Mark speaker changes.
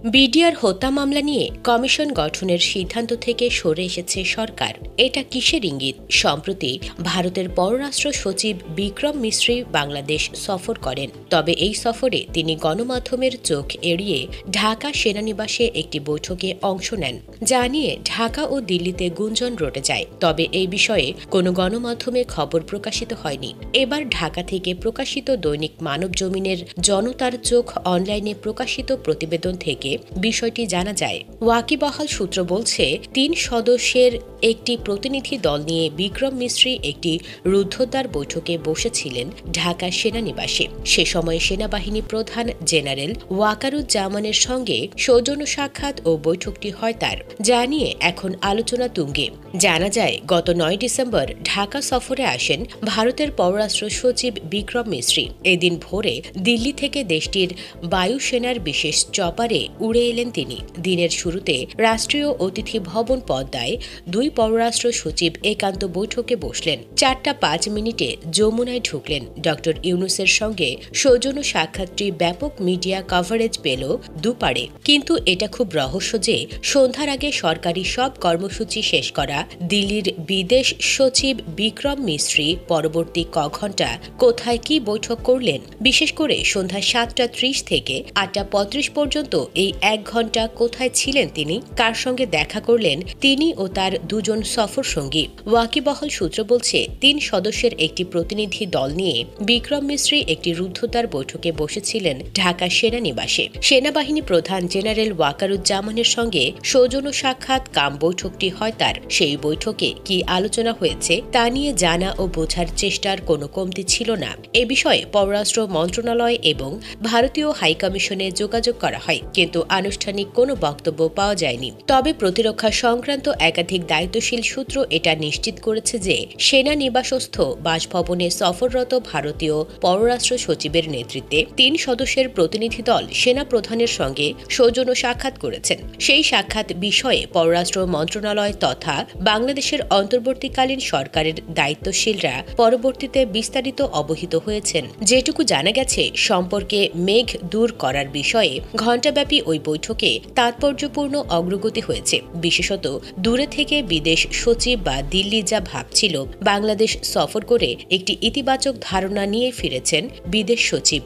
Speaker 1: BDR হত্যা মামলা নিয়ে কমিশন গঠনের সিদ্ধান্ত থেকে সরে এসেছে সরকার। এটা কিসের ইঙ্গিত? সম্প্রতি ভারতের পররাষ্ট্র সচিব বিক্রম মিশ্রি বাংলাদেশ সফর করেন। তবে এই সফরে তিনি গণমাধ্যমের চোখ এড়িয়ে ঢাকা সেনানিবাসে একটি বৈঠকে অংশ নেন, যা নিয়ে ঢাকা ও দিল্লিতে গুঞ্জন রটে যায়। তবে এই বিষয়ে কোনো গণমাধ্যমে খবর প্রকাশিত হয়নি। এবার ঢাকা থেকে প্রকাশিত দৈনিক মানবজমিনের জনতার চোখ অনলাইনে প্রকাশিত প্রতিবেদন থেকে বিষয়টি জানা যায়। ওয়াকিবহাল সূত্র বলছে, ৩ সদস্যের একটি প্রতিনিধি দল নিয়ে বিক্রম মিশ্রি একটি রুদ্ধদ্বার বৈঠকে বসেছিলেন ঢাকা সেনানিবাসে। সে সময় সেনাবাহিনী প্রধান জেনারেল ওয়াকারুজ্জামানের সঙ্গে সৌজন্য সাক্ষাৎ ও বৈঠকটি হয় তার, যা নিয়ে এখন আলোচনা তুঙ্গে। জানা যায়, গত ৯ ডিসেম্বর ঢাকা সফরে আসেন ভারতের পররাষ্ট্র সচিব বিক্রম মিশ্রি। এদিন ভোরে দিল্লি থেকে দেশটির বায়ুসেনার বিশেষ চপারে উড়ে এলেন তিনি। দিনের শুরুতে রাষ্ট্রীয় অতিথি ভবন পদ্মায় দুই পররাষ্ট্র সচিব একান্ত বৈঠকে বসলেন। ৪:০৫ যমুনায় ঢুকলেন। ড ইউনূসের সঙ্গে সৌজন্য সাক্ষাৎটি ব্যাপক মিডিয়া কভারেজ পেল দুপারে। কিন্তু এটা খুব রহস্য যে সন্ধ্যার আগে সরকারি সব কর্মসূচি শেষ করা দিল্লির বিদেশ সচিব বিক্রম মিশ্রি পরবর্তী ঘণ্টা কোথায় কি বৈঠক করলেন। বিশেষ করে সন্ধ্যা ৭:৩০ থেকে ৮:৩৫ পর্যন্ত এই ১ ঘণ্টা কোথায় ছিলেন তিনি, কার সঙ্গে দেখা করলেন তিনি ও তার দুজন সফর সঙ্গী। ওয়াকিবহাল সূত্র বলছে, ৩ সদস্যের একটি প্রতিনিধি দল নিয়ে বিক্রম মিশ্রি একটি রুদ্ধদ্বার বৈঠকে বসেছিলেন ঢাকা সেনানিবাসে। সেনাবাহিনী প্রধান জেনারেল ওয়াকারুজ্জামানের সঙ্গে সৌজন্য সাক্ষাৎ কাম বৈঠকটি হয় তার। সেই বৈঠকে কি আলোচনা হয়েছে তা নিয়ে জানা ও বোঝার চেষ্টার কোনো কমতি ছিল না। এ বিষয়ে পররাষ্ট্র মন্ত্রণালয় এবং ভারতীয় হাইকমিশনে যোগাযোগ করা হয়, কিন্তু আনুষ্ঠানিক কোনো বক্তব্য পাওয়া যায়নি। তবে প্রতিরক্ষা সংক্রান্ত একাধিক দায়িত্বশীল সূত্র এটা নিশ্চিত করেছে যে সেনানিবাসস্থ বাসভবনে সফররত ভারতীয় পররাষ্ট্র সচিবের নেতৃত্বে ৩ সদস্যের প্রতিনিধি দল সেনা প্রধানের সঙ্গে সৌজন্য সাক্ষাৎ করেছেন। সেই সাক্ষাৎ বিষয়ে পররাষ্ট্র মন্ত্রণালয় তথা বাংলাদেশের অন্তর্বর্তীকালীন সরকারের দায়িত্বশীলরা পরবর্তীতে বিস্তারিত অবহিত হয়েছেন। যেটুকু জানা গেছে, সম্পর্কে মেঘ দূর করার বিষয়ে ঘণ্টাব্যাপী ওই বৈঠকে তাৎপর্যপূর্ণ অগ্রগতি হয়েছে। বিশেষত দূরে থেকে বিদেশ সচিব বা দিল্লি যা ভাবছিল, বাংলাদেশ সফর করে একটি ইতিবাচক ধারণা নিয়ে ফিরেছেন বিদেশ সচিব।